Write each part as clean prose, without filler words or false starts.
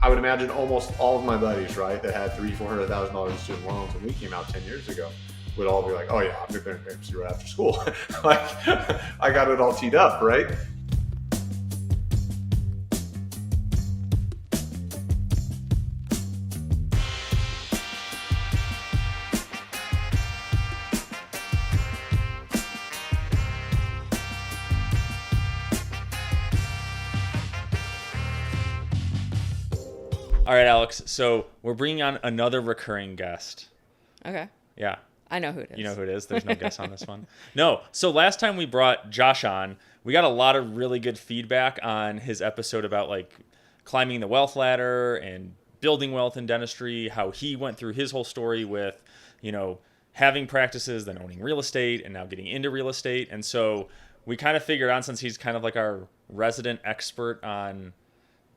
I would imagine almost all of my buddies, right, that had $300,000-$400,000 in student loans when we came out 10 years ago would all be like, oh yeah, I'm going to bankruptcy right after school. Like, I got it all teed up, right? All right, Alex. So we're bringing on another recurring guest. Okay. Yeah. I know who it is. You know who it is? There's no guess on this one. No. So last time we brought Josh on, we got a lot of really good feedback on his episode about like climbing the wealth ladder and building wealth in dentistry, how he went through his whole story with, having practices, then owning real estate, and now getting into real estate. And so we kind of figured out, since he's kind of like our resident expert on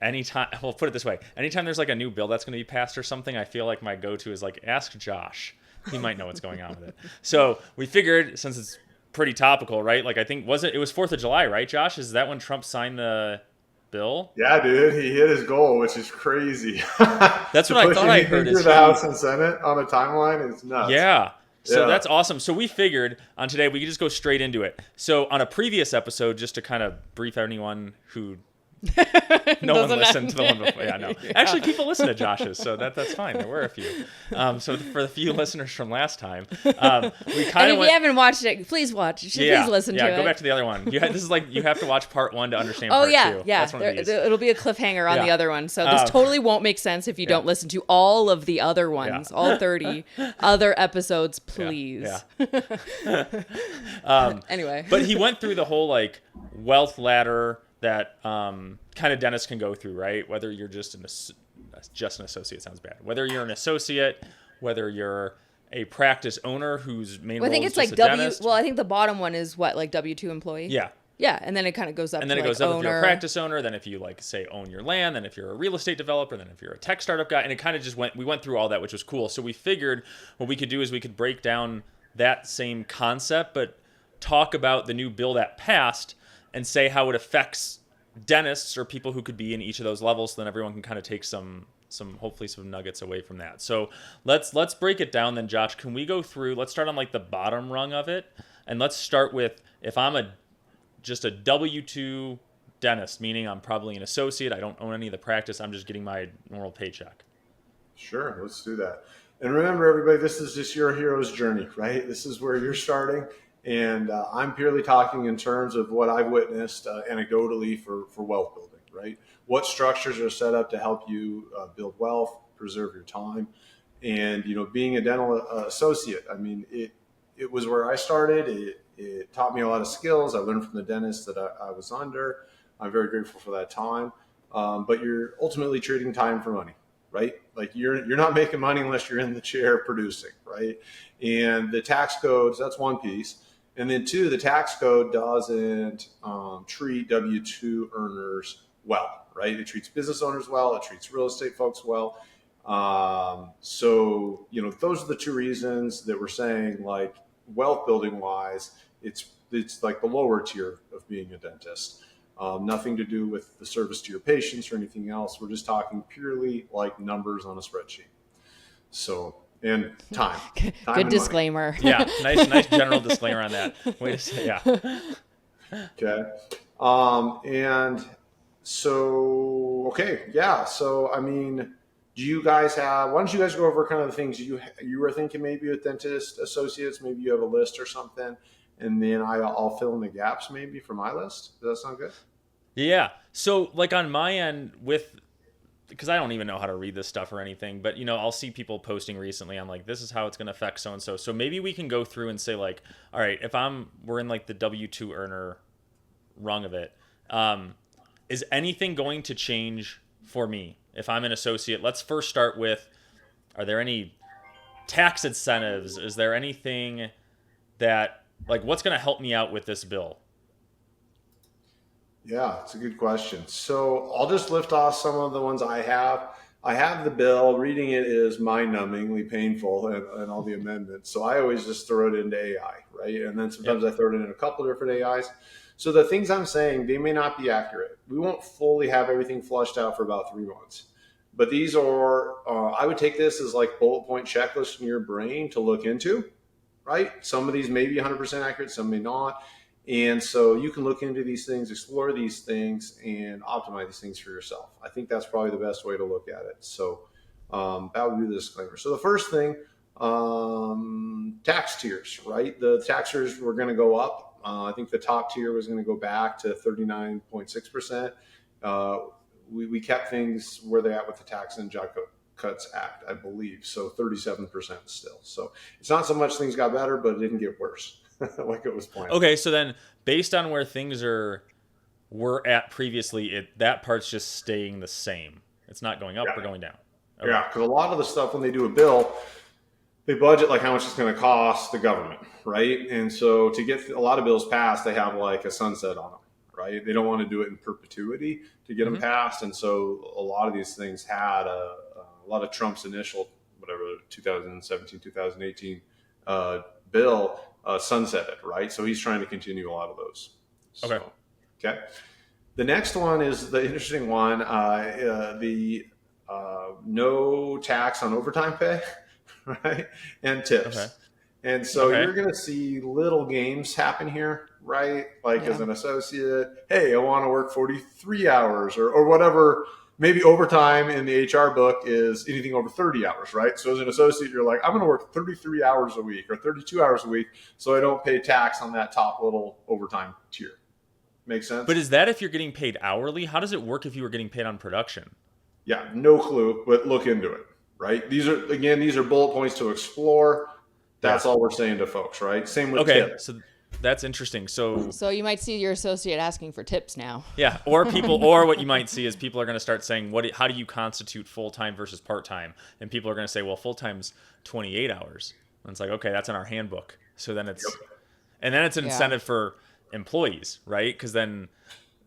anytime, well, put it this way, anytime there's like a new bill that's going to be passed or something, I feel like my go-to is like, ask Josh. He might know what's going on with it. So we figured, since it's pretty topical, right? Like, I think, it was 4th of July, right, Josh? Is that when Trump signed the bill? Yeah, dude, he hit his goal, which is crazy. That's what I thought I heard. Through the House and Senate on a timeline is nuts. Yeah. So that's awesome. So we figured on today we could just go straight into it. So on a previous episode, just to kind of brief anyone who no one listened to the one before. Yeah, no. Actually, people listen to Josh's, so that's fine. There were a few. So for the few listeners from last time, we kind of if you haven't watched it, please watch. You should please listen to it. Yeah, go back to the other one. This is like you have to watch part 1 to understand part 2. Yeah. That's one of these. It'll be a cliffhanger on the other one. So this totally won't make sense if you don't listen to all of the other ones, all 30 other episodes, please. Anyway. But he went through the whole like wealth ladder that kind of dentists can go through, right? Whether you're just an associate sounds bad. Whether you're an associate, whether you're a practice owner whose main role is just a dentist. Well, I think the bottom one is what, like W-2 employee? Yeah. Yeah, and then it kind of goes up and then to it goes like up owner. if you're a practice owner, then if you like say own your land, then if you're a real estate developer, then if you're a tech startup guy, and it kind of just we went through all that, which was cool. So we figured what we could do is we could break down that same concept, but talk about the new bill that passed and say how it affects dentists or people who could be in each of those levels, so then everyone can kind of take some hopefully some nuggets away from that. So let's break it down then, Josh. Can we go through, let's start on like the bottom rung of it, and let's start with, if I'm just a W-2 dentist, meaning I'm probably an associate, I don't own any of the practice, I'm just getting my normal paycheck. Sure, let's do that. And remember, everybody, this is just your hero's journey, right? This is where you're starting. And I'm purely talking in terms of what I've witnessed anecdotally for wealth building, right? What structures are set up to help you build wealth, preserve your time. And, being a dental associate, I mean, it was where I started. It taught me a lot of skills. I learned from the dentist that I was under. I'm very grateful for that time. But you're ultimately trading time for money, right? Like you're not making money unless you're in the chair producing, right? And the tax codes, that's one piece. And then 2, the tax code doesn't treat W-2 earners well, right? It treats business owners well. It treats real estate folks well. So, those are the 2 reasons that we're saying, like, wealth building wise, it's like the lower tier of being a dentist. Nothing to do with the service to your patients or anything else. We're just talking purely like numbers on a spreadsheet. So, and time. Good disclaimer. Yeah, nice general disclaimer on that. Wait a second, yeah. Okay. And so, okay, yeah. So, I mean, do you guys why don't you guys go over kind of the things you were thinking maybe with dentist associates? Maybe you have a list or something, and then I'll fill in the gaps maybe for my list. Does that sound good? Yeah. So, like on my end because I don't even know how to read this stuff or anything, but I'll see people posting recently on like, this is how it's going to affect so-and-so. So maybe we can go through and say like, all right, if we're in like the W-2 earner rung of it, is anything going to change for me if I'm an associate? Let's first start with, are there any tax incentives? Is there anything that, like, what's going to help me out with this bill? Yeah, it's a good question. So I'll just lift off some of the ones I have. I have the bill. Reading it is mind-numbingly painful and all the amendments. So I always just throw it into AI, right? And then sometimes I throw it in a couple of different AIs. So the things I'm saying, they may not be accurate. We won't fully have everything flushed out for about 3 months. But these are, I would take this as like bullet point checklist in your brain to look into, right? Some of these may be 100% accurate, some may not. And so you can look into these things, explore these things, and optimize these things for yourself. I think that's probably the best way to look at it. So that would be the disclaimer. So the first thing, tax tiers, right? The tax tiers were going to go up. I think the top tier was going to go back to 39.6%. We kept things where they're at with the Tax and Job Cuts Act, I believe. So 37% still. So it's not so much things got better, but it didn't get worse like it was planned. Okay, so then based on where things were at previously, that part's just staying the same. It's not going up or going down. Okay. Yeah, because a lot of the stuff when they do a bill, they budget like how much it's going to cost the government, right? And so to get a lot of bills passed, they have like a sunset on them, right? They don't want to do it in perpetuity to get them passed. And so a lot of these things had a lot of Trump's initial, whatever, 2017, 2018 bill sunsetted, right? So he's trying to continue a lot of those. Okay. Okay. The next one is the interesting one, the no tax on overtime pay, right? And tips. Okay. And so you're going to see little games happen here, right? Like as an associate, hey, I want to work 43 hours or whatever. Maybe overtime in the HR book is anything over 30 hours, right? So as an associate, you're like, I'm going to work 33 hours a week or 32 hours a week so I don't pay tax on that top little overtime tier. Make sense? But is that if you're getting paid hourly? How does it work if you were getting paid on production? Yeah, no clue, but look into it, right? These are bullet points to explore. That's all we're saying to folks, right? Same with tips. So that's interesting. So you might see your associate asking for tips now. Yeah, or what you might see is people are going to start saying, how do you constitute full-time versus part-time? And people are going to say, well, full-time's 28 hours. And it's like, okay, that's in our handbook. So then it's an incentive for employees, right? Because then,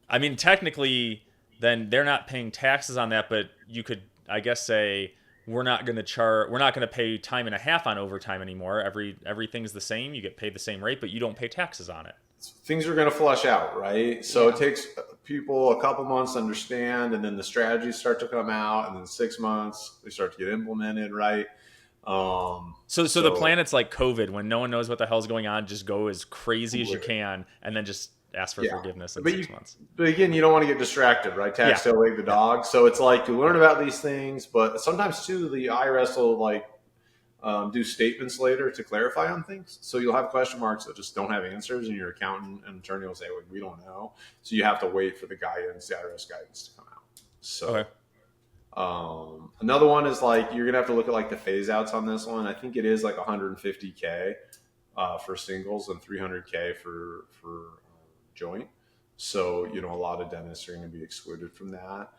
I mean, technically, then they're not paying taxes on that, but you could, I guess, say we're not going to pay time and a half on overtime anymore. Everything's the same. You get paid the same rate, but you don't pay taxes on it. Things are going to flush out, right? So it takes people a couple months to understand, and then the strategies start to come out, and then 6 months they start to get implemented, right? So the plan, it's like COVID, when no one knows what the hell's going on, just go as crazy as you can, and then just ask for forgiveness in 6 months. But again, you don't want to get distracted, right? Tax tail wag the dog. So it's like you learn about these things, but sometimes too, the IRS will do statements later to clarify on things. So you'll have question marks that just don't have answers, and your accountant and attorney will say, well, we don't know. So you have to wait for the IRS guidance to come out. So. Another one is like you're gonna have to look at like the phase outs on this one. I think it is like 150K for singles and 300K for joint. So a lot of dentists are going to be excluded from that.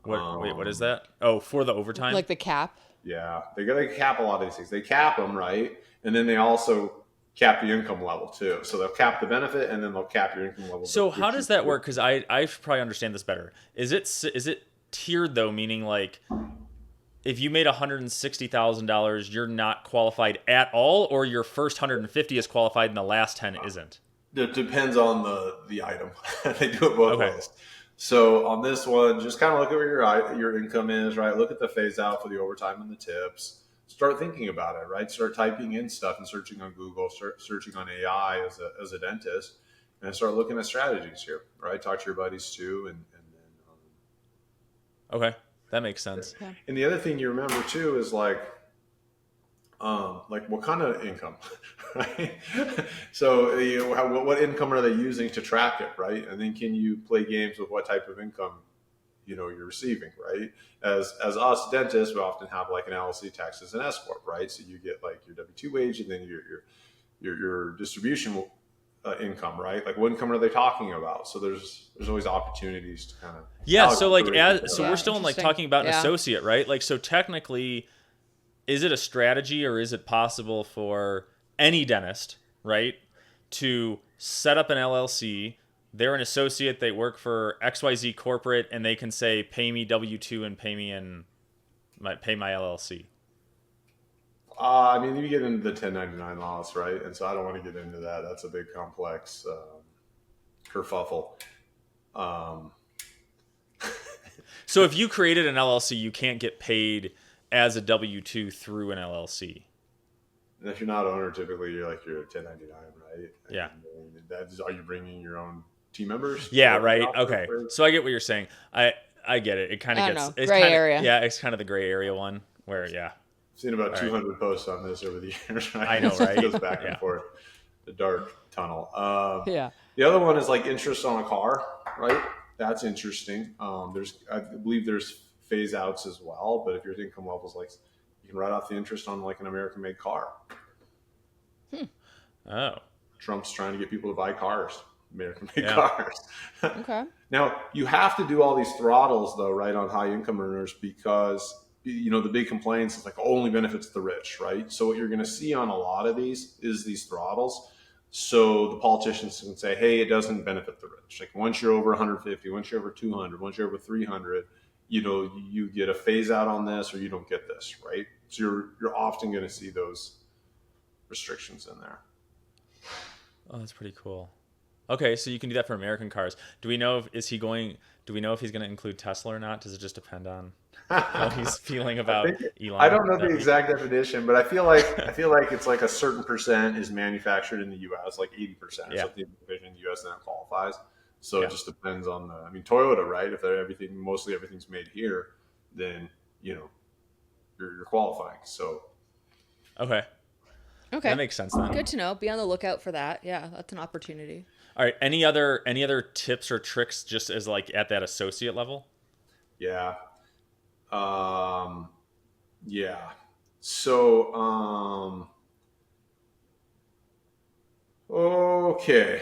Wait, what is that? Oh, for the overtime? Like the cap? Yeah, they got to cap a lot of these things. They cap them, right? And then they also cap the income level too. So they'll cap the benefit and then they'll cap your income level. So how does that work? Because I should probably understand this better. Is it tiered though, meaning like if you made $160,000, you're not qualified at all, or your first 150 is qualified and the last 10 isn't? It depends on the item. They do it both ways. So on this one, just kind of look at where your income is, right? Look at the phase out for the overtime and the tips. Start thinking about it, right? Start typing in stuff and searching on Google, searching on AI as a dentist, and start looking at strategies here, right? Talk to your buddies too, and then. Okay, that makes sense. Yeah. And the other thing you remember too is like what kind of income, right? So what income are they using to track it, right? And then can you play games with what type of income you're receiving, right? As us dentists, we often have like an LLC tax as an S corp, right? So you get like your W-2 wage and then your distribution income, right? Like what income are they talking about? So there's always opportunities to kind of so like we're still in like talking about an associate, right? Like so technically, is it a strategy or is it possible for any dentist, right, to set up an LLC? They're an associate, they work for XYZ corporate, and they can say, pay me W-2 and pay my LLC. I mean, you get into the 1099 laws, right? And so I don't want to get into that. That's a big complex kerfuffle. So if you created an LLC, you can't get paid as a W-2 through an LLC. And if you're not owner, typically you're a 1099, right? Yeah. And are you bringing your own team members? Yeah, right. Okay. So I get what you're saying. I get it. It kind of I gets don't know. it's Gray kinda, area. Yeah, it's kind of the gray area one where I've seen about 200 posts on this over the years. Right? I know, right? It goes back and forth. The dark tunnel. Yeah. The other one is interest on a car, right? That's interesting. I believe there's phase outs as well, but if your income level is you can write off the interest on an American made car. Oh. Trump's trying to get people to buy cars, American made cars. Okay. Now you have to do all these throttles though, right, on high income earners because the big complaints is only benefits the rich, right? So what you're going to see on a lot of these is these throttles. So the politicians can say, hey, it doesn't benefit the rich. Once you're over 150, once you're over 200, once you're over 300, you get a phase out on this or you don't get this, right? So you're often going to see those restrictions in there. Oh, that's pretty cool. Okay, so you can do that for American cars. Do we know if he's going to include Tesla or not? Does it just depend on how he's feeling about Elon? I don't know the exact definition, but I feel like it's a certain percent is manufactured in the U.S., 80% or something in the U.S. and that qualifies. So it just depends on Toyota, right? If mostly everything's made here, then you're qualifying. So okay, that makes sense then. Good to know. Be on the lookout for that. Yeah, that's an opportunity. All right. Any other tips or tricks just as at that associate level? Yeah. Yeah. So, okay.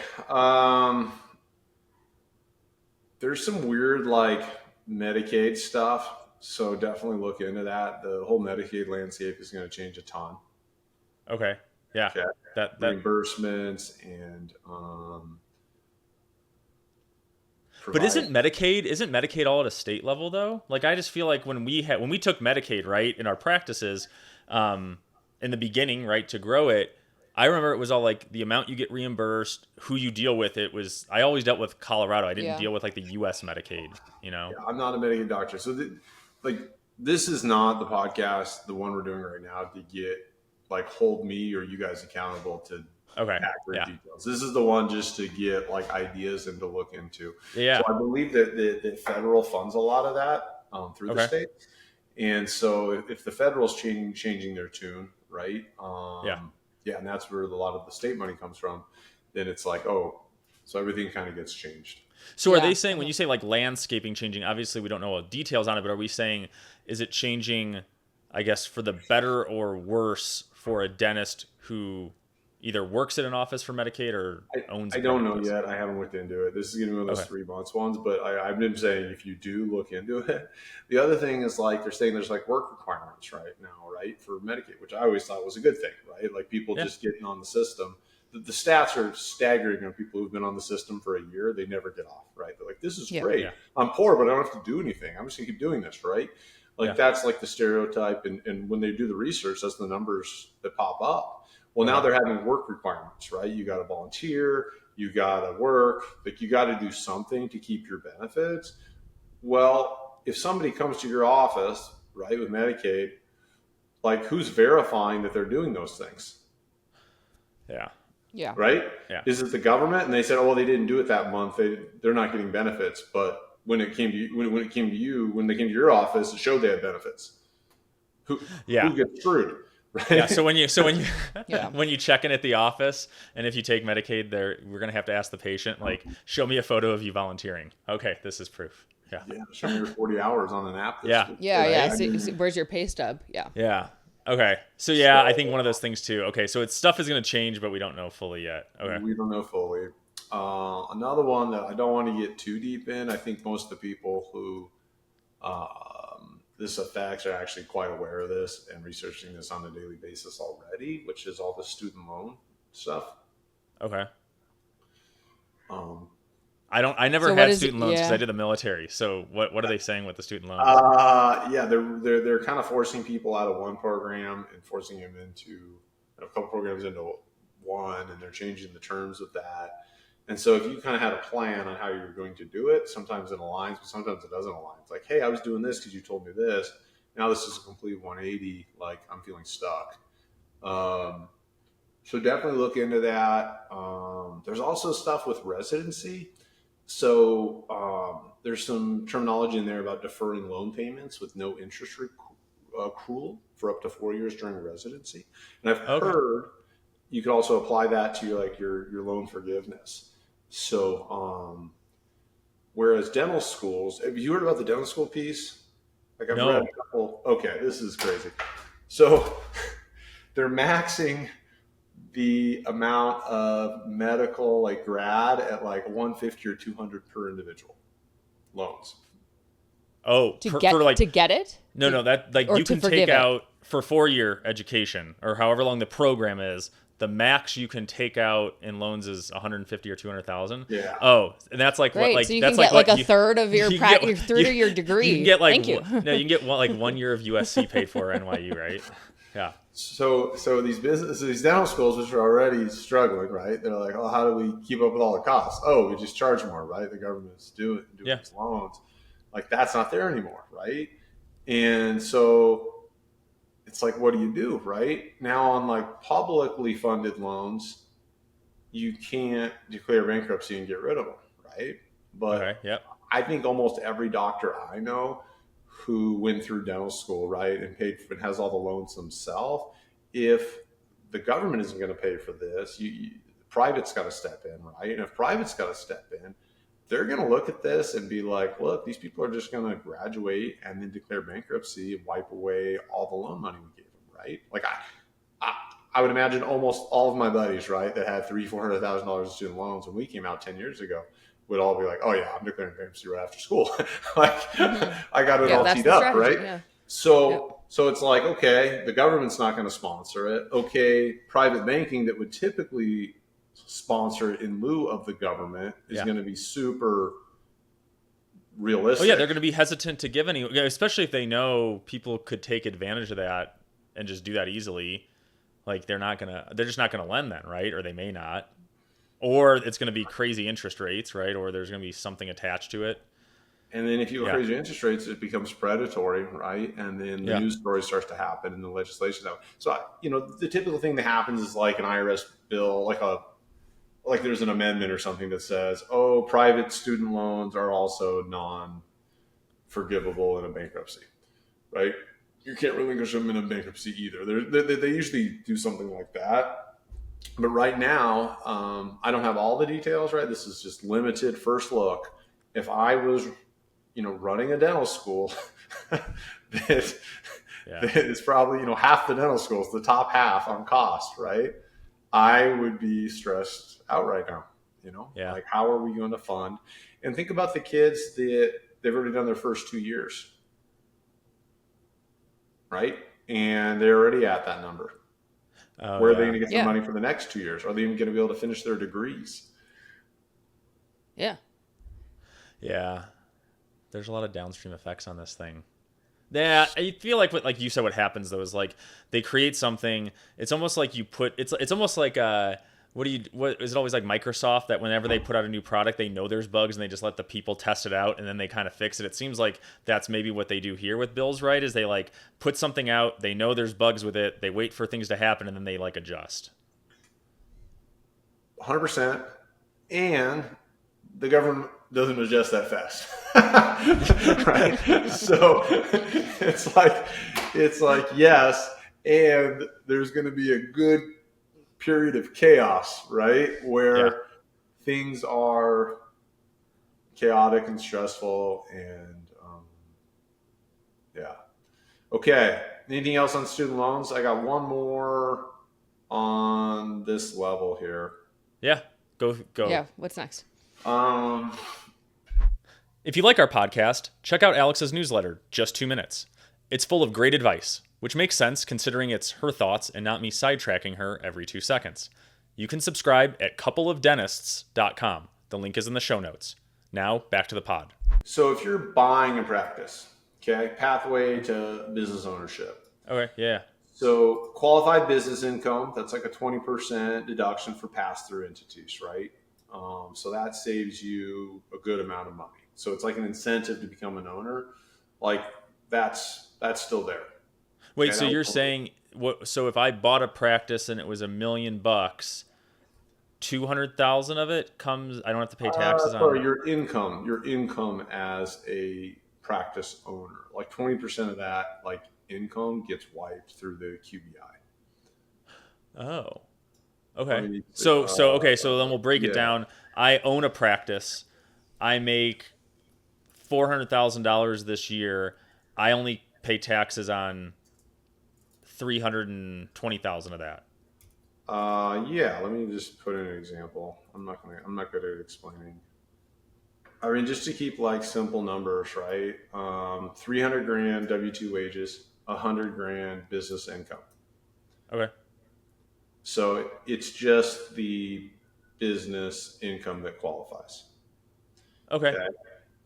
There's some weird Medicaid stuff. So definitely look into that. The whole Medicaid landscape is going to change a ton. Okay. Yeah. Okay. That reimbursements and, but isn't Medicaid all at a state level though? I just feel when we took Medicaid, right, in our practices, in the beginning, right, to grow it, I remember it was all the amount you get reimbursed, who you deal with. I always dealt with Colorado. I didn't deal with the U.S. Medicaid, Yeah, I'm not a Medicaid doctor. So this is not the podcast, the one we're doing right now, to get hold me or you guys accountable to accurate details. This is the one just to get ideas and to look into. Yeah. So I believe that the federal funds a lot of that through the state. And so if the federal's changing their tune, right? And that's where a lot of the state money comes from. Then it's so everything kind of gets changed. So are they saying, when you say landscaping changing, obviously we don't know all the details on it, but are we saying, is it changing, I guess, for the better or worse for a dentist who either works at an office for Medicaid or owns I don't know yet. I haven't looked into it. This is going to be one of those 3 months ones, but I've been saying if you do look into it. The other thing is they're saying there's work requirements right now, right, for Medicaid, which I always thought was a good thing, right? People just getting on the system. The stats are staggering on people who've been on the system for a year. They never get off, right? They're this is great. Yeah. I'm poor, but I don't have to do anything. I'm just going to keep doing this, right? That's the stereotype. And when they do the research, that's the numbers that pop up. Well, now they're having work requirements, right? You got to volunteer, you got to work, you got to do something to keep your benefits. Well, if somebody comes to your office, right, with Medicaid, who's verifying that they're doing those things? Yeah. Yeah. Right? Yeah. Is it the government? And they said, oh, well, they didn't do it that month. They're not getting benefits. But when it came to you, when they came to your office, it showed they had benefits. Who gets screwed? Right? Yeah. So when you check in at the office, and if you take Medicaid, we're gonna have to ask the patient, show me a photo of you volunteering. Okay, this is proof. Yeah. Yeah. Show me your 40 hours on an app. Yeah. So where's your pay stub? Yeah. Yeah. Okay. So I think one of those things too. Okay. So stuff is gonna change, but we don't know fully yet. Okay. We don't know fully. Another one that I don't want to get too deep in. I think most of the people who this affects are actually quite aware of this and researching this on a daily basis already, which is all the student loan stuff. Okay. I never had student loans because I did the military. So what are they saying with the student loans? They're kind of forcing people out of one program and forcing them into a couple programs into one, and they're changing the terms of that. And so if you kind of had a plan on how you're going to do it, sometimes it aligns, but sometimes it doesn't align. It's like, hey, I was doing this because you told me this. Now this is a complete 180. Like, I'm feeling stuck. So definitely look into that. There's also stuff with residency. So there's some terminology in there about deferring loan payments with no interest accrual for up to 4 years during residency. And I've heard you could also apply that to your loan forgiveness. So whereas dental schools, have you heard about the dental school piece? Like I've read a couple. Okay, this is crazy. So they're maxing the amount of medical like grad at like 150 or 200 per individual loans. Oh, to get it? No, that like you can take out for 4-year education or however long the program is. The max you can take out in loans is 150 or 200,000. Yeah. Oh, and that's like great. what like so you that's can get like a you, third of your third of your degree. You can get like Thank you. No, you can get like 1 year of USC paid for NYU, right? Yeah. So these dental schools, which are already struggling, right? They're like, oh, how do we keep up with all the costs? Oh, we just charge more, right? The government's doing these loans. Like that's not there anymore, right? And so it's like, what do you do, right? Now on like publicly funded loans, you can't declare bankruptcy and get rid of them, right? But I think almost every doctor I know who went through dental school, right, and paid for, and has all the loans themselves, if the government isn't going to pay for this, private's got to step in, right? And if private's got to step in, they're going to look at this and be like, look, these people are just going to graduate and then declare bankruptcy and wipe away all the loan money we gave them, right? Like I would imagine almost all of my buddies, right, that had $300,000-$400,000 in student loans when we came out 10 years ago would all be like, oh yeah, I'm declaring bankruptcy right after school. Like I got it all teed up, right? Yeah. So it's like, okay, the government's not going to sponsor it. Okay, private banking that would typically sponsor it in lieu of the government is going to be super realistic. Oh yeah, they're going to be hesitant to give any, especially if they know people could take advantage of that and just do that easily. Like they're just not going to lend then, right? Or they may not. Or it's going to be crazy interest rates, right? Or there's going to be something attached to it. And then if you have crazy interest rates, it becomes predatory, right? And then the news story starts to happen and the legislation. So, the typical thing that happens is like an IRS bill, like there's an amendment or something that says, oh, private student loans are also non-forgivable in a bankruptcy, right? You can't relinquish them in a bankruptcy either. They usually do something like that. But right now, I don't have all the details, right? This is just limited first look. If I was, running a dental school that is probably, half the dental schools, the top half on cost, right? I would be stressed out right now, like how are we going to fund? And think about the kids that they've already done their first 2 years, right? And they're already at that number. Where are they going to get the money for the next 2 years? Are they even going to be able to finish their degrees? Yeah. Yeah. There's a lot of downstream effects on this thing. Yeah, I feel like you said, what happens though is like they create something. It's almost like it's almost like what is it always like Microsoft that whenever they put out a new product, they know there's bugs and they just let the people test it out and then they kind of fix it. It seems like that's maybe what they do here with bills, right? Is they like put something out, they know there's bugs with it, they wait for things to happen and then they like adjust. 100%. And the government doesn't adjust that fast. Right? So it's like yes, and there's going to be a good period of chaos, right? Where things are chaotic and stressful and okay. Anything else on student loans? I got one more on this level here. Yeah, go. Yeah, what's next? If you like our podcast, check out Alex's newsletter, Just 2 Minutes. It's full of great advice, which makes sense considering it's her thoughts and not me sidetracking her every 2 seconds. You can subscribe at coupleofdentists.com. The link is in the show notes. Now, back to the pod. So if you're buying a practice, okay, pathway to business ownership. Okay, yeah. So qualified business income, that's like a 20% deduction for pass-through entities, right? So that saves you a good amount of money. So it's like an incentive to become an owner. Like that's still there. Wait, Okay, so you're saying what? So if I bought a practice and it was $1,000,000, 200,000 of it comes. I don't have to pay taxes sorry, on. your income as a practice owner, like 20% of that, like income gets wiped through the QBI. Oh, Let okay. me, So okay. So then we'll break it yeah. down. I own a practice. I make $400,000 this year. I only pay taxes on 320,000 of that. Yeah, let me just put in an example. I'm not good at explaining. I mean, just to keep like simple numbers, right? 300 grand W-2 wages, 100 grand business income. Okay. So it's just the business income that qualifies. Okay. Okay.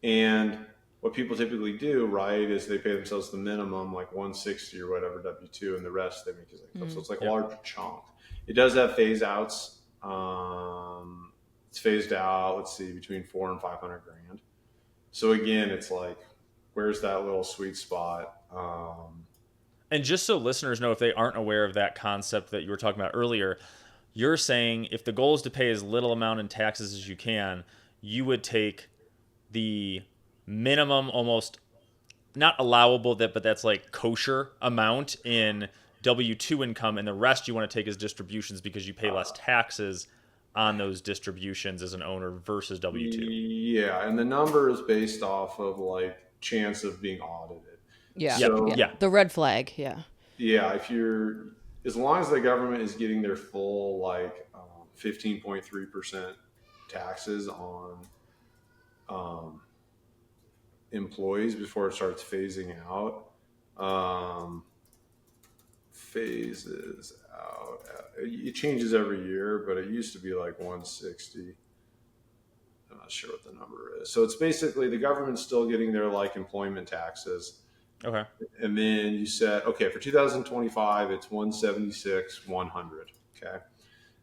And what people typically do, right, is they pay themselves the minimum, like 160 or whatever W-2, and the rest they make as income. So it's like a Yep. large chunk. It does have phase outs. It's phased out, let's see, between 400 and 500 grand. So again, it's like, where's that little sweet spot? And just so listeners know, if they aren't aware of that concept that you were talking about earlier, you're saying if the goal is to pay as little amount in taxes as you can, you would take the minimum, almost not allowable, but that's like kosher amount in W-2 income, and the rest you want to take as distributions because you pay less taxes on those distributions as an owner versus W-2. Yeah, and the number is based off of like chance of being audited. Yeah. So Yeah. The red flag. Yeah. yeah, if you're, as long as the government is getting their full like 15.3% taxes on employees before it starts phasing out, phases out. It changes every year, but it used to be like 160. I'm not sure what the number is. So it's basically the government's still getting their like employment taxes. Okay. And then you said, okay, for 2025, it's 176, 100. Okay.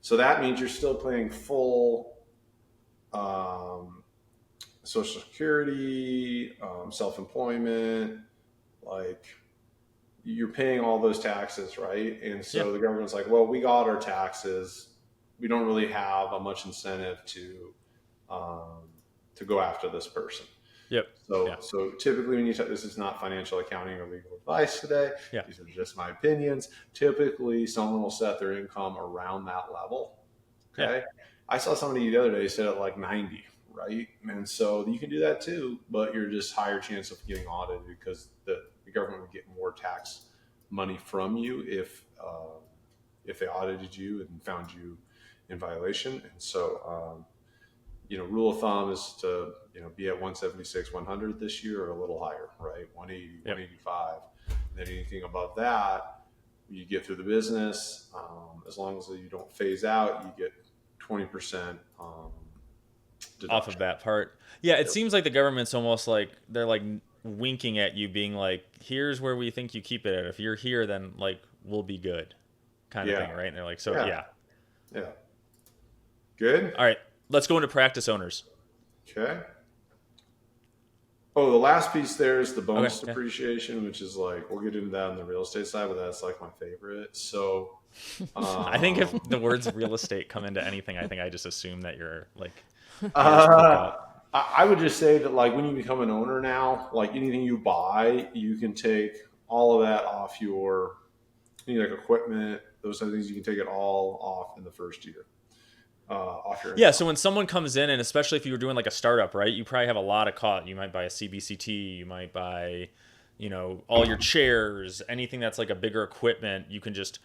So that means you're still paying full Social Security, self-employment, like you're paying all those taxes, right? And so Yeah. the government's like, well, we got our taxes. We don't really have a much incentive um, to go after this person. Yep. So, Yeah. so typically when this is not financial accounting or legal advice today. Yeah. These are just my opinions. Typically someone will set their income around that level. Okay. Yeah. I saw somebody the other day set it like 90, right? And so you can do that too, but you're just higher chance of getting audited because the government would get more tax money from you if they audited you and found you in violation. And so, rule of thumb is to, be at 176, 100 this year or a little higher, right? 180, Yep. 185. Then anything above that, you get through the business. As long as you don't phase out, you get 20% deduction. Off of that part. Yeah, it Yep. seems like the government's almost like they're like winking at you, being like, here's where we think you keep it at. If you're here, then like we'll be good, kind of Yeah. thing, right? And they're like, so Yeah. yeah. Yeah. Good. All right, let's go into practice owners. Okay. Oh, the last piece there is the bonus Okay, yeah. depreciation, which is like, we'll get into that on the real estate side, but that's like my favorite. So, I think if the words real estate come into anything, I think I just assume that you're like, I would just say that like when you become an owner now, like anything you buy, you can take all of that off your, like equipment, those other things, you can take it all off in the first year. Off your yeah. So when someone comes in, and especially if you were doing like a startup, right? You probably have a lot of cost. You might buy a CBCT. You might buy, all your chairs, anything that's like a bigger equipment. You can just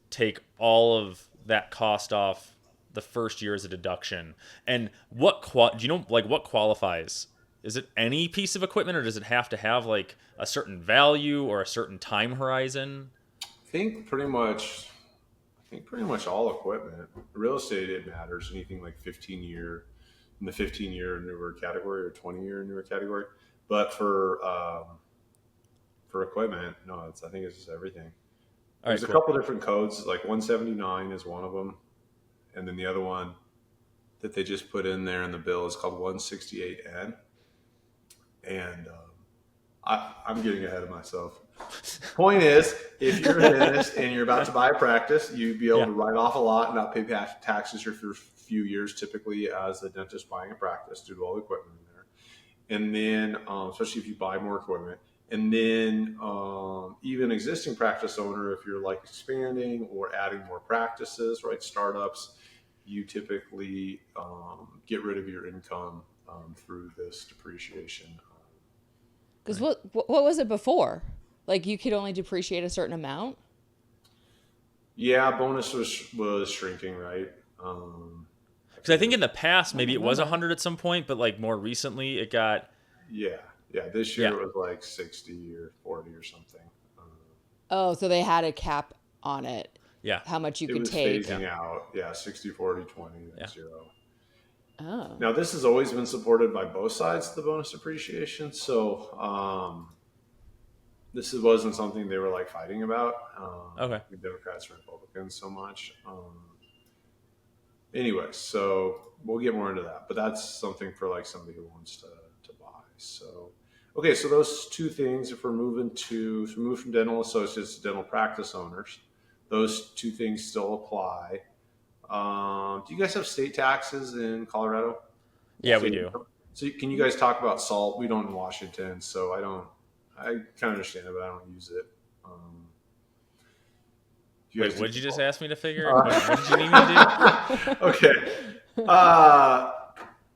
take all of that cost off the first year as a deduction. And do you know like what qualifies? Is it any piece of equipment, or does it have to have like a certain value or a certain time horizon? I think pretty much all equipment. Real estate, it matters. Anything like 15-year, in the 15-year newer category or 20-year newer category. But for equipment, no, I think it's just everything. All right, There's a cool. couple different codes, like 179 is one of them, and then the other one, that they just put in there in the bill is called 168N. And I'm getting ahead of myself. Point is, if you're a dentist and you're about to buy a practice, you'd be able to write off a lot and not pay taxes for a few years, typically as a dentist buying a practice due to all the equipment in there. And then, especially if you buy more equipment. And then even existing practice owner, if you're like expanding or adding more practices, right, startups, you typically get rid of your income through this depreciation. Because what was it before? Like you could only depreciate a certain amount? Yeah, bonus was shrinking, right? Because I think in the past maybe it was 100 at some point, but like more recently it got. Yeah. This year it was like 60 or 40 or something. Oh, so they had a cap on it. Yeah. How much you could it was take. phasing out. Yeah, 60, 40, 20, and 0. Oh. Now this has always been supported by both sides of the bonus depreciation. So this wasn't something they were like fighting about. Okay. The Democrats and Republicans so much. Anyway, so we'll get more into that, but that's something for like somebody who wants to buy. So, okay, so those two things, if we're moving from dental associates to dental practice owners, those two things still apply. Do you guys have state taxes in Colorado? Yeah, we do. So can you guys talk about SALT? We don't in Washington, so I kind of understand it, but I don't use it. Wait, what did you just ask me to figure? What did you need me to do? Okay.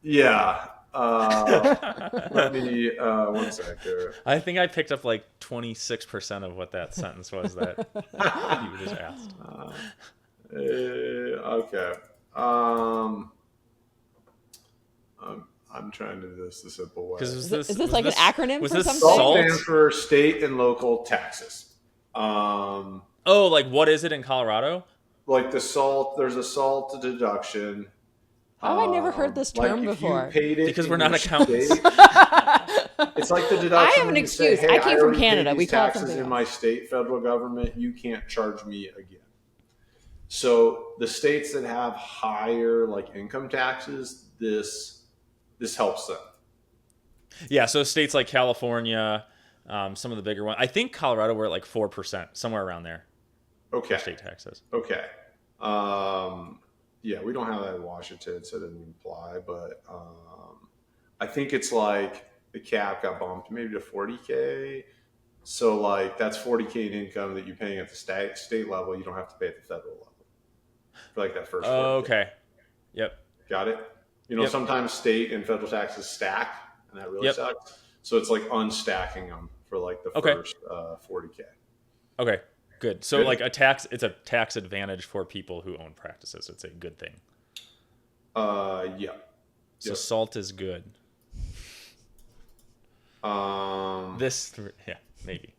Yeah. Let me, one sec here. I think I picked up like 26% of what that sentence was that you just asked. Okay. I'm trying to do this the simple way. Is this like an acronym for something? SALT stands for state and local taxes. Oh, like what is it in Colorado? Like the SALT, there's a SALT deduction. How have I never heard this term before? Because we're not accountants. It's like the deduction. I have an excuse. Say, hey, I came from Canada. We call it something in my state federal government. You can't charge me again. So the states that have higher like income taxes, this helps them. Yeah. So states like California, some of the bigger ones. I think Colorado we're at like 4%, somewhere around there. Okay. For state taxes. Okay. Yeah, we don't have that in Washington, so it doesn't even apply. But I think it's like the cap got bumped maybe to 40K. So like that's 40K in income that you're paying at the state level. You don't have to pay at the federal level for like that first. Oh, okay. Yep. Got it. You know, sometimes state and federal taxes stack, and that really sucks. So it's like unstacking them for like the first 40K. Okay. Good. So like it's a tax advantage for people who own practices. It's a good thing. Yeah. So SALT is good. Maybe.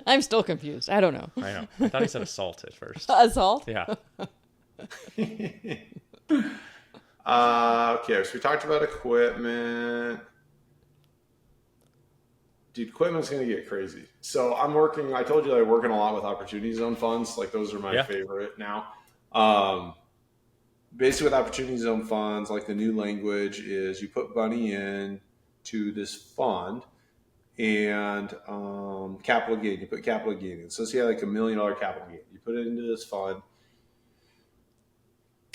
I'm still confused. I don't know. I know. I thought he said assault at first. Assault? Yeah. Okay, so we talked about equipment. Dude, equipment's going to get crazy. So I told you that I'm working a lot with opportunity zone funds. Like those are my favorite now. Basically with opportunity zone funds, like the new language is you put money in to this fund and capital gain. You put capital gain in. So say you have like $1 million capital gain. You put it into this fund.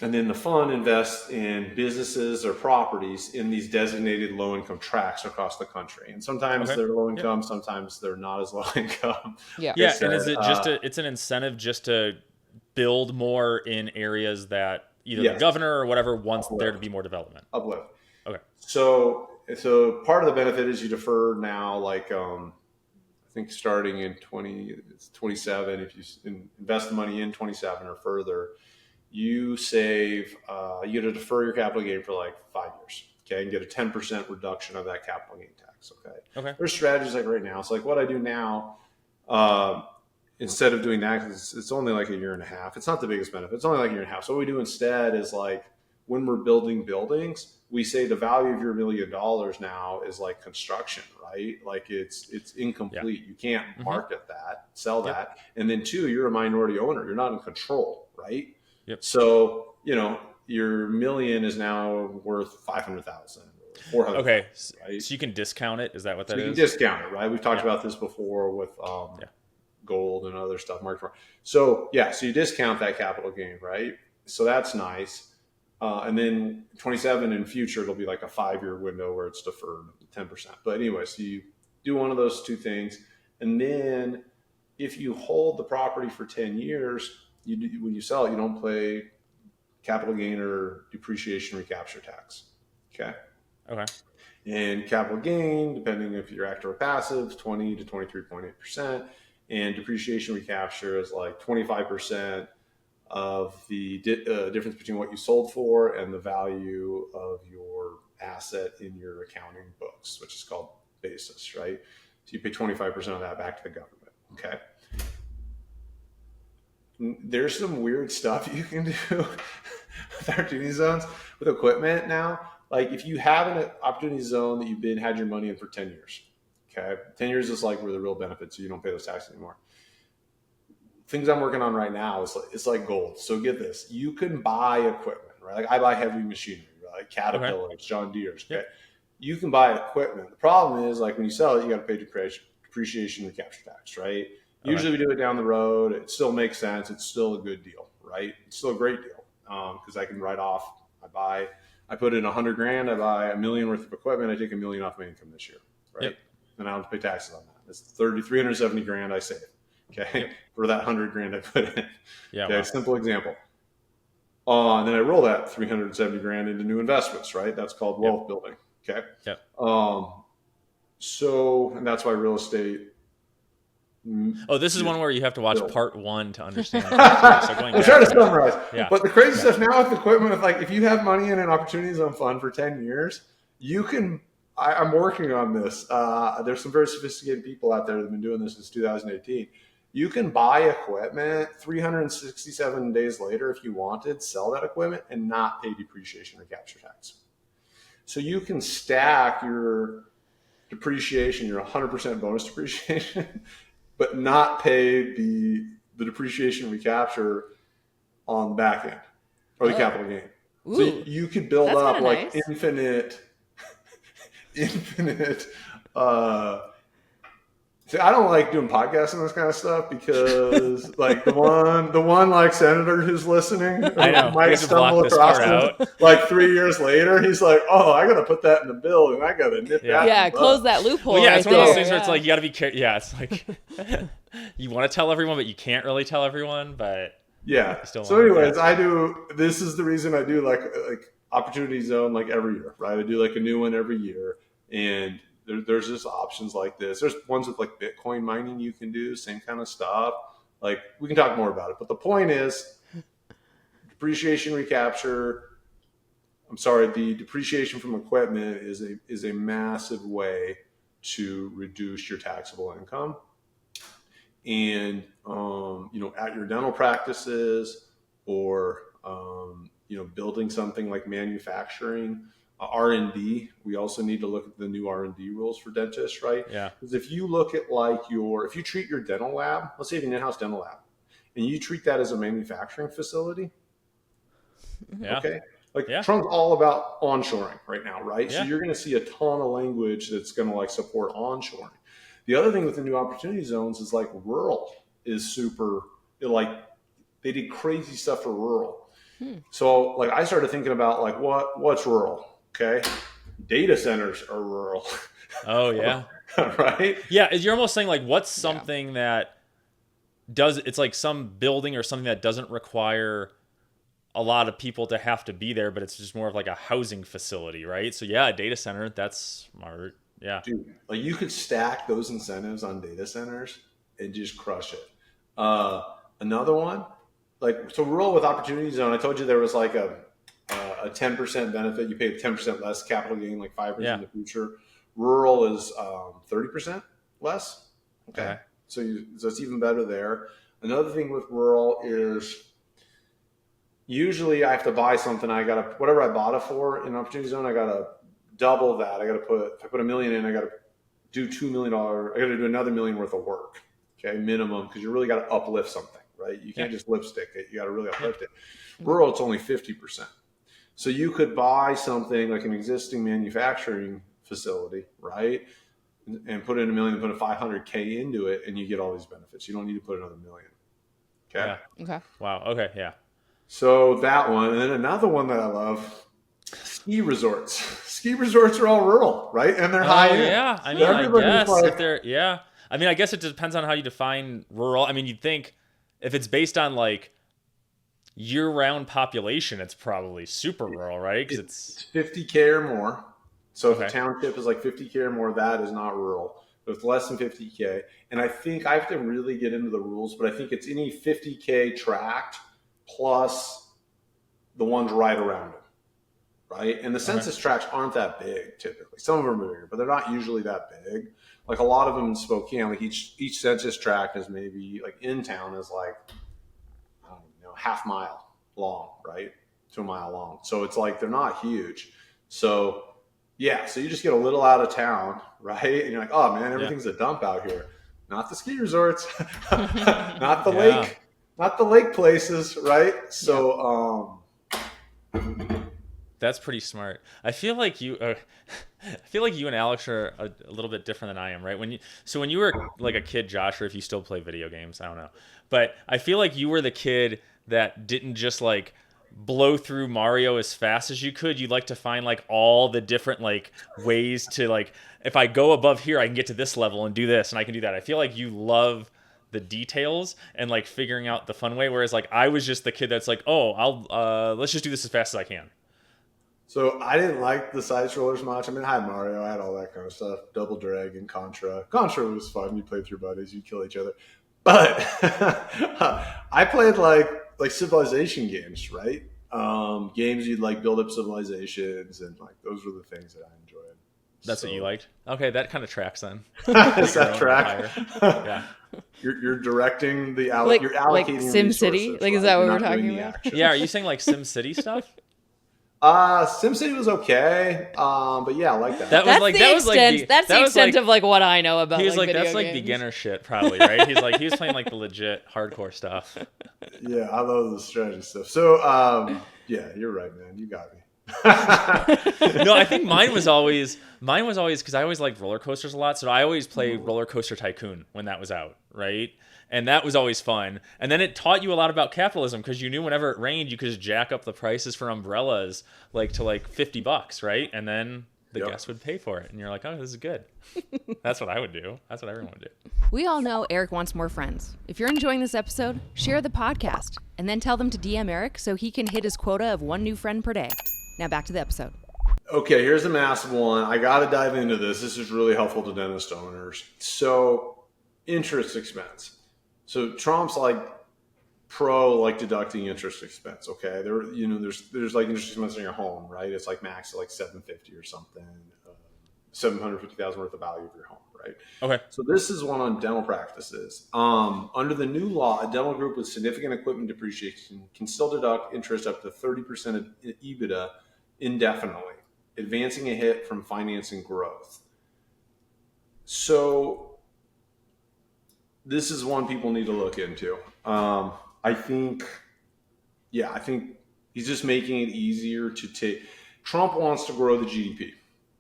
And then the fund invests in businesses or properties in these designated low-income tracts across the country. And sometimes they're low-income, sometimes they're not as low-income. Yeah. Yeah, and is it just it's an incentive just to build more in areas that either the governor or whatever wants there to be more development? Uplift. Okay. So part of the benefit is you defer now, like I think starting in 27, if you invest the money in 27 or further, you save, you get to defer your capital gain for like 5 years, okay, and get a 10% reduction of that capital gain tax, okay? There's strategies like right now. So like what I do now, instead of doing that, because it's only like a year and a half, it's not the biggest benefit. It's only like a year and a half. So what we do instead is like when we're building buildings, we say the value of your $1 million now is like construction, right? Like it's incomplete. Yeah. You can't market that, sell that. And then 2, you're a minority owner. You're not in control, right? Yep. So, you know, your million is now worth 500,000, 400. Okay, right? so you can discount it. Is that what that So you is? can discount it, right? We've talked about this before with gold and other stuff. So so you discount that capital gain, right? So that's nice. And then 27 in future, it'll be like a 5-year window where it's deferred 10%. But anyway, so you do one of those two things. And then if you hold the property for 10 years, when you sell it, you don't pay capital gain or depreciation recapture tax. Okay. Okay. And capital gain, depending if you're active or passive, 20 to 23.8%. And depreciation recapture is like 25% of the difference between what you sold for and the value of your asset in your accounting books, which is called basis, right? So you pay 25% of that back to the government. Okay. There's some weird stuff you can do with opportunity zones with equipment now. Like if you have an opportunity zone that you've had your money in for 10 years, okay? 10 years is like where the real benefits, so you don't pay those taxes anymore. Things I'm working on right now it's like gold. So get this, you can buy equipment, right? Like I buy heavy machinery, right? Caterpillars, John Deere's, okay? You can buy equipment. The problem is like when you sell it, you got to pay depreciation recapture tax, right? Usually we do it down the road. It still makes sense. It's still a good deal, right? It's still a great deal because I can write off. I put in $100,000. I buy $1 million worth of equipment. I take $1 million off my income this year, right? And I don't have to pay taxes on that. It's $370,000 I save, okay, for that $100,000 I put in. Yeah. Okay, simple example. And then I roll that $370,000 into new investments, right? That's called wealth building. Okay. Yep. And that's why real estate. Oh, this is one where you have to watch part 1 to understand. I'm trying to summarize. Yeah. But the crazy stuff now with equipment, like if you have money in an opportunity zone fund for 10 years, you can. I'm working on this. There's some very sophisticated people out there that have been doing this since 2018. You can buy equipment 367 days later if you wanted, sell that equipment and not pay depreciation recapture tax. So you can stack your depreciation, your 100% bonus depreciation, but not pay the depreciation recapture on the back end or the capital gain. Ooh, so you could build up like nice. infinite. See, I don't like doing podcasts and this kind of stuff because like the one like senator who's listening might stumble across it like 3 years later. He's like, oh, I got to put that in the bill and I got to nip that. Yeah, close that loophole. Well, it's one of those things where it's like you got to be careful. Yeah, it's like you want to tell everyone, but you can't really tell everyone. But so anyways, this is the reason I do like opportunity zone like every year, right? I do like a new one every year, and there's just options like this. There's ones with like Bitcoin mining you can do, same kind of stuff. Like we can talk more about it, but the point is depreciation recapture. The depreciation from equipment is a massive way to reduce your taxable income. And at your dental practices or building something like manufacturing, R&D, we also need to look at the new R&D rules for dentists, right? Yeah. Because if you look at if you treat your dental lab, let's say you have an in-house dental lab, and you treat that as a manufacturing facility, okay? Trump's all about onshoring right now, right? Yeah. So you're going to see a ton of language that's going to like support onshoring. The other thing with the new opportunity zones is like rural is super, they did crazy stuff for rural. So like I started thinking about like what's rural, okay? Data centers are rural. Oh yeah. Right? Yeah, you're almost saying like what's something that it's like some building or something that doesn't require a lot of people to have to be there, but it's just more of like a housing facility, right? So a data center, that's smart. Yeah. Dude, like you could stack those incentives on data centers and just crush it. Another one, so rural with opportunity zone, I told you there was like a 10% benefit. You pay 10% less capital gain, like 5% in the future. Rural is 30% less. Okay. So it's even better there. Another thing with rural is usually I have to buy something. Whatever I bought it for in opportunity zone, I got to double that. If I put $1 million in, I got to do $2 million. I got to do another $1 million worth of work. Okay. Minimum. Cause you really got to uplift something, right? You can't just lipstick it. You got to really uplift it. Rural, it's only 50%. So you could buy something like an existing manufacturing facility, right? And put in $1 million, put a 500K into it, and you get all these benefits. You don't need to put another $1 million. Okay. Yeah. Okay. Wow. Okay. Yeah. So that one, and then another one that I love, ski resorts. Ski resorts are all rural, right? And they're high end. Yeah. I So mean, I everybody's guess like, if they're, yeah. I mean, I guess it depends on how you define rural. I mean, you'd think if it's based on like year-round population, it's probably super rural, right? Because it's 50K or more. So if Okay. a township is like 50K or more, that is not rural. If it's less than 50K, and I think I have to really get into the rules, but I think it's any 50K tract plus the ones right around it, right? And the census tracts aren't that big typically. Some of them are bigger, but they're not usually that big. Like a lot of them in Spokane, like each census tract is maybe like in town is like, I don't know, half mile long, right? To a mile long. So it's like they're not huge. So yeah, so you just get a little out of town, right? And you're like, oh man, everything's a dump out here. Not the ski resorts, not the lake, not the lake places, right? So that's pretty smart. I feel like you and Alex are a little bit different than I am, right? When you were like a kid, Josh, or if you still play video games, I don't know. But I feel like you were the kid that didn't just like blow through Mario as fast as you could. You'd like to find like all the different like ways to like, if I go above here, I can get to this level and do this and I can do that. I feel like you love the details and like figuring out the fun way. Whereas like I was just the kid that's like, oh, let's just do this as fast as I can. So I didn't like the side scrollers much. I mean, I had Mario, I had all that kind of stuff. Double Dragon, Contra. Contra was fun. You play with your buddies, you kill each other. But I played like civilization games, right? Games you'd like build up civilizations, and like those were the things that I enjoyed. That's what you liked. Okay, that kind of tracks then. Does that track? Yeah. You're directing the Like, you're allocating SimCity? Like, is that what we're talking about? Yeah, are you saying like SimCity stuff? SimCity was okay, but yeah, I like that. That's the extent of like what I know about. He was like, video that's like games. beginner shit, probably, right? He was playing like the legit hardcore stuff. Yeah, I love the strategy stuff. So, yeah, you're right, man. You got me. No, I think mine was always because I always liked roller coasters a lot, so I always played Roller Coaster Tycoon when that was out, right? And that was always fun. And then it taught you a lot about capitalism because you knew whenever it rained, you could just jack up the prices for umbrellas like to like $50, right? And then the guests would pay for it, and you're like, oh, this is good. That's what I would do. That's what everyone would do. We all know Eric wants more friends. If you're enjoying this episode, share the podcast and then tell them to DM Eric so he can hit his quota of 1 new friend per day. Now back to the episode. Okay, here's a massive one. I got to dive into this. This is really helpful to dentist owners. So, interest expense. So Trump's like pro like deducting interest expense. Okay, there's like interest expense on your home, right? It's like max at like $750 or something, $750,000 worth of value of your home, right? Okay. So this is one on dental practices. Under the new law, a dental group with significant equipment depreciation can still deduct interest up to 30% of EBITDA indefinitely, advancing a hit from financing growth. So this is one people need to look into. I think he's just making it easier to take. Trump wants to grow the GDP,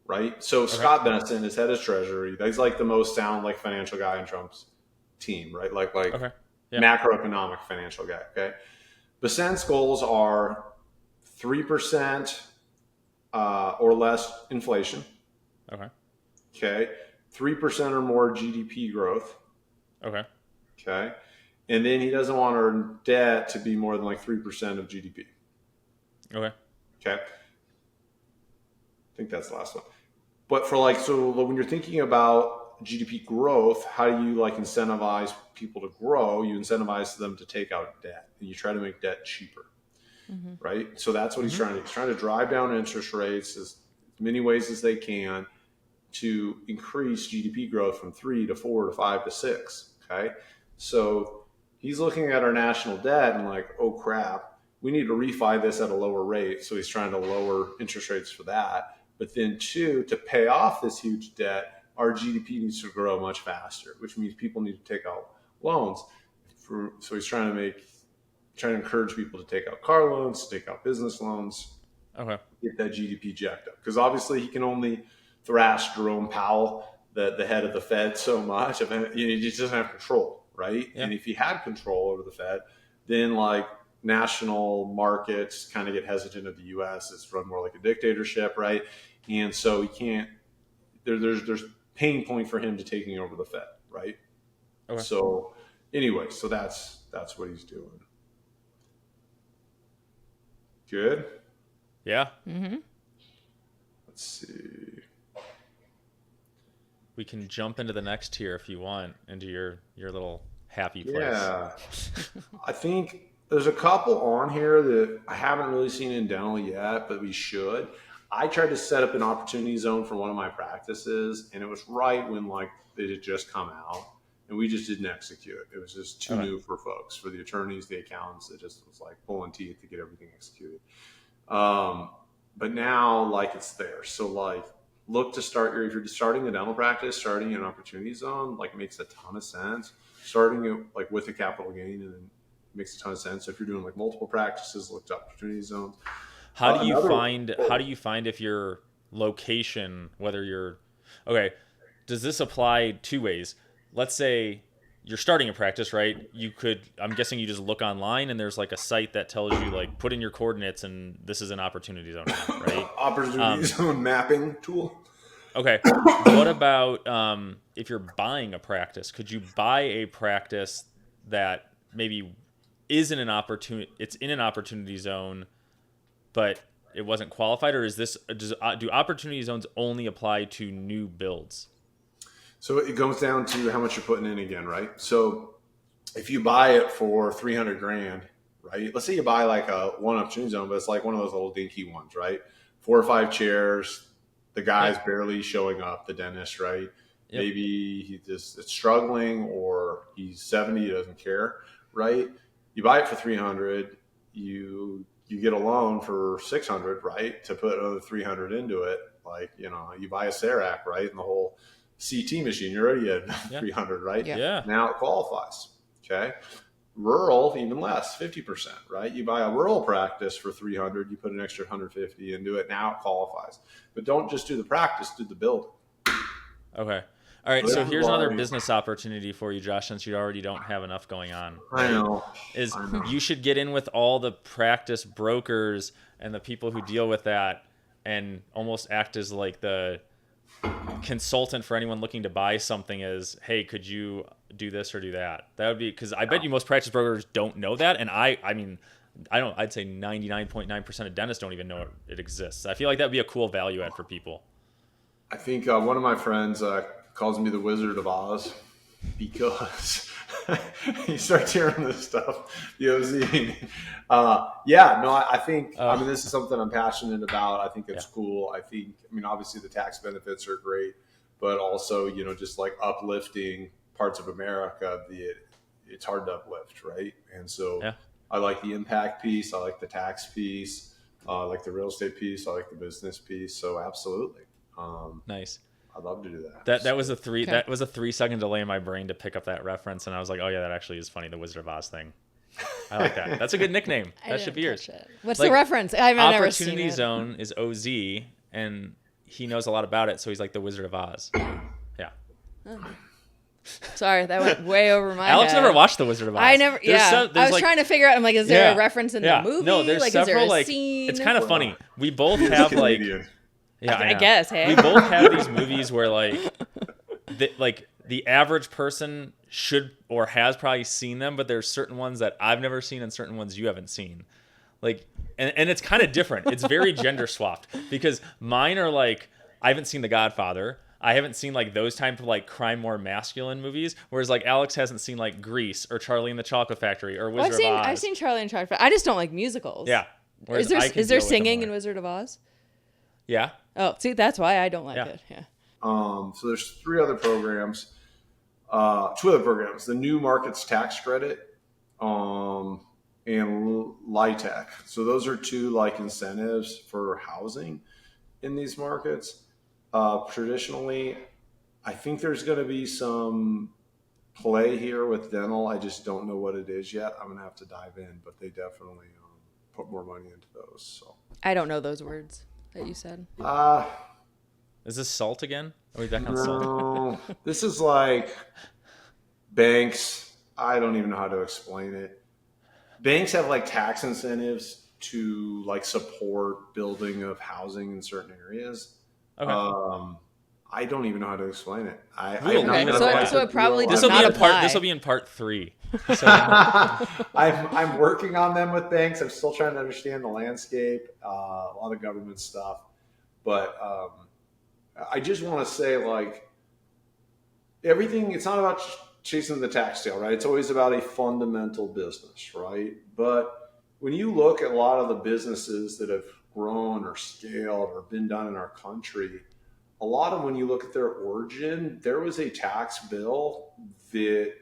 right? So Scott Bessent is head of Treasury. He's like the most sound like financial guy in Trump's team, right? Like macroeconomic financial guy. Okay, Bessent's goals are 3% or less inflation. Okay, 3% or more GDP growth. Okay. And then he doesn't want our debt to be more than like 3% of GDP. Okay. I think that's the last one. But for like, so when you're thinking about GDP growth, how do you like incentivize people to grow? You incentivize them to take out debt and you try to make debt cheaper. Right. So that's what he's trying to do. He's trying to drive down interest rates as many ways as they can to increase GDP growth from 3 to 4 to 5 to 6. Okay. So he's looking at our national debt and like, oh crap, we need to refi this at a lower rate. So he's trying to lower interest rates for that. But then to pay off this huge debt, our GDP needs to grow much faster, which means people need to take out loans. So he's trying to encourage people to take out car loans, to take out business loans. Okay. get that GDP jacked up. Because obviously he can only thrash Jerome Powell, the head of the Fed, so much. He just doesn't have control, right? Yeah. And if he had control over the Fed, then like national markets kind of get hesitant of the U.S. It's run more like a dictatorship, right? And so he can't. There's pain point for him to taking over the Fed, right? Okay. So anyway, so that's what he's doing. Good. Yeah. Mm-hmm. Let's see. We can jump into the next tier if you want, into your little happy place. Yeah. I think there's a couple on here that I haven't really seen in dental yet, but we should. I tried to set up an opportunity zone for one of my practices, and it was right when like it had just come out, and we just didn't execute. It was just too new for folks, for the attorneys, the accountants. It just was like pulling teeth to get everything executed. But now like it's there. So like look to start if you're starting a dental practice, starting an opportunity zone like makes a ton of sense. Starting it like with a capital gain and then makes a ton of sense. So if you're doing like multiple practices, look to opportunity zones. How do you find if your location, whether you're okay, does this apply two ways? Let's say you're starting a practice, right? I'm guessing you just look online and there's like a site that tells you like put in your coordinates and this is an opportunity zone, right? Opportunity zone mapping tool. Okay. What about if you're buying a practice? Could you buy a practice that maybe is in an opportunity zone, but it wasn't qualified, or do opportunity zones only apply to new builds? So it goes down to how much you're putting in again, right? So if you buy it for $300,000, right? Let's say you buy like a one opportunity zone, but it's like one of those little dinky ones, right? 4 or 5 chairs. The guy's barely showing up, the dentist, right? Yep. Maybe it's struggling, or he's 70, he doesn't care, right? You buy it for $300,000, you get a loan for $600,000, right? To put another $300,000 into it. Like, you buy a Cerac, right? And the whole CT machine, you're already at $300,000, right? Yeah. Now it qualifies. Okay. Rural, even less, 50%, right? You buy a rural practice for $300,000, you put an extra $150,000 into it. Now it qualifies. But don't just do the practice, do the build. Okay. All right. So here's another business opportunity for you, Josh, since you already don't have enough going on. Right? I know. You should get in with all the practice brokers and the people who deal with that, and almost act as like the consultant for anyone looking to buy something. Is, hey, could you do this or do that? That would be, because I bet you most practice brokers don't know that, and I'd say 99.9% of dentists don't even know it exists. I feel like that would be a cool value add for people. I think one of my friends calls me the Wizard of Oz because he starts hearing this stuff. The OZ. I think this is something I'm passionate about. I think it's cool. Obviously the tax benefits are great, but also just like uplifting parts of America, it's hard to uplift, right? And so I like the impact piece. I like the tax piece. I like the real estate piece. I like the business piece. So absolutely. Nice. I'd love to do that. That was a 3-second delay in my brain to pick up that reference, and I was like, oh yeah, that actually is funny. The Wizard of Oz thing. I like that. That's a good nickname. That should be yours. What's the reference? I've never seen it. Opportunity Zone is OZ, and he knows a lot about it, so he's like the Wizard of Oz. Yeah. Oh. Sorry, that went way over my Alex head. never watched the Wizard of Oz. I never. I was trying to figure out. I'm like, is there a reference in the movie? No, there's Is several. there a scene? It's kind of funny. We both have like. Yeah, I guess. Hey, we both have these movies where the average person should or has probably seen them, but there's certain ones that I've never seen and certain ones you haven't seen. Like, and it's kind of different. It's very gender swapped, because mine are like, I haven't seen The Godfather. I haven't seen like those type of like crime, more masculine movies. Whereas like Alex hasn't seen like Grease or Charlie and the Chocolate Factory or Wizard of Oz. I've seen Charlie and Chocolate Factory. I just don't like musicals. Yeah. Is there singing in Wizard of Oz? Yeah. Oh, see, that's why I don't like it. Yeah. So there's 3 other programs, 2 other programs: the New Markets Tax Credit, and LIHTC. So those are 2 like incentives for housing in these markets. Traditionally, I think there's going to be some play here with dental. I just don't know what it is yet. I'm going to have to dive in, but they definitely put more money into those. So I don't know those words that you said. Is this SALT again? Are we back on SALT? no, this is like banks. I don't even know how to explain it. Banks have like tax incentives to like support building of housing in certain areas. Okay. I don't even know how to explain it. Okay, so it probably does This will not be in apply. part. This will be in part 3. So, I'm working on them with banks. I'm still trying to understand the landscape, a lot of government stuff, but I just want to say, like, everything. It's not about chasing the tax sale, right? It's always about a fundamental business, right? But when you look at a lot of the businesses that have grown or scaled or been done in our country, a lot of when you look at their origin, there was a tax bill that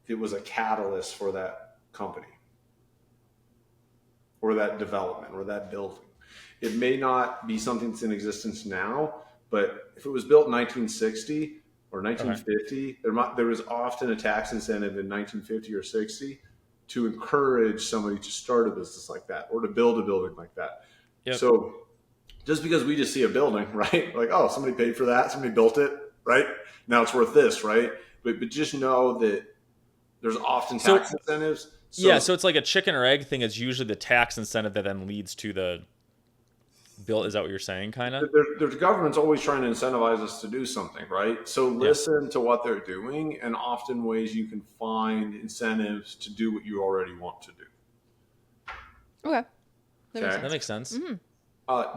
it was a catalyst for that company or that development or that building. It may not be something that's in existence now, but if it was built in 1960 or 1950, there was often a tax incentive in 1950 or 60 to encourage somebody to start a business like that or to build a building like that. Yep. So just because we just see a building, right? Like, oh, somebody paid for that, somebody built it, right? Now it's worth this, right? But just know that there's often tax incentives. So it's like a chicken or egg thing. It's usually the tax incentive that then leads to the bill. Is that what you're saying, kind of? The government's always trying to incentivize us to do something, right? So listen to what they're doing, and often ways you can find incentives to do what you already want to do. Okay. That makes sense. Mm-hmm.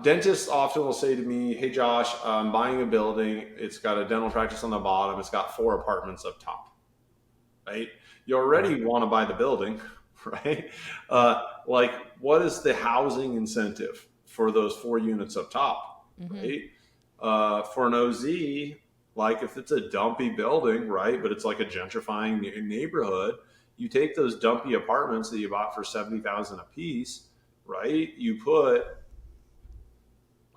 Dentists often will say to me, hey, Josh, I'm buying a building. It's got a dental practice on the bottom. It's got 4 apartments up top, right? You already want to buy the building, right? Like, what is the housing incentive for those 4 units up top, right? For an OZ, like if it's a dumpy building, right, but it's like a gentrifying neighborhood, you take those dumpy apartments that you bought for $70,000 a piece, right? You put,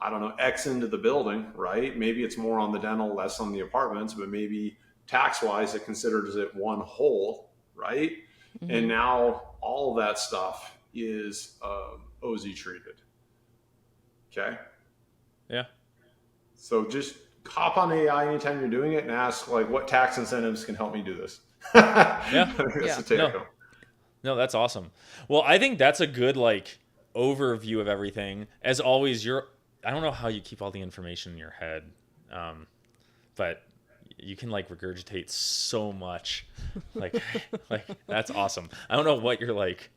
I don't know, X into the building, right? Maybe it's more on the dental, less on the apartments, but maybe tax-wise it considers it one whole, right? And now all of that stuff is OZ treated. Okay? Yeah. So just hop on AI anytime you're doing it and ask, like, what tax incentives can help me do this? That's the take-home. No, that's awesome. Well, I think that's a good, like, overview of everything. As always, I don't know how you keep all the information in your head, but you can like regurgitate so much. Like that's awesome. I don't know what you're like,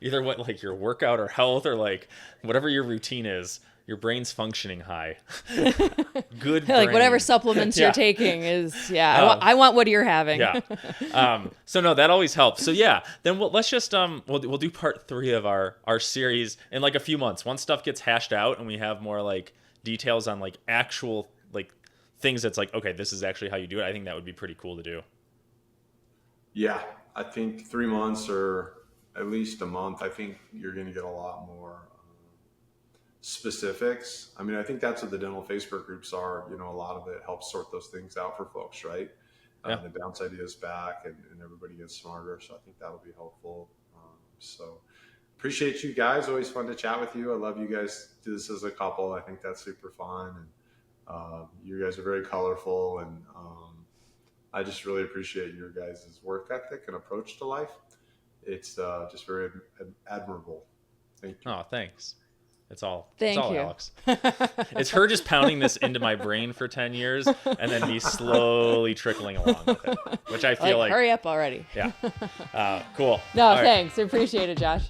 either what like your workout or health or like whatever your routine is. Your brain's functioning high. Good brain. Like whatever supplements you're taking is, I want what you're having. So no, that always helps. So yeah, then let's just we'll do part 3 of our series in like a few months. Once stuff gets hashed out and we have more like details on like actual like things that's like, okay, this is actually how you do it. I think that would be pretty cool to do. Yeah, I think 3 months or at least a month, I think you're going to get a lot more specifics. I mean, I think that's what the dental Facebook groups are. You know, a lot of it helps sort those things out for folks, right? They bounce ideas back and everybody gets smarter. So I think that'll be helpful. So appreciate you guys. Always fun to chat with you. I love you guys do this as a couple. I think that's super fun. And you guys are very colorful. And I just really appreciate your guys' work ethic and approach to life. It's just very admirable. Thank you. Oh, thanks. It's all Thank you. Alex. It's her just pounding this into my brain for 10 years and then me slowly trickling along with it, which I feel like hurry up already. Yeah. Cool. No, all right. thanks. Appreciate it, Josh.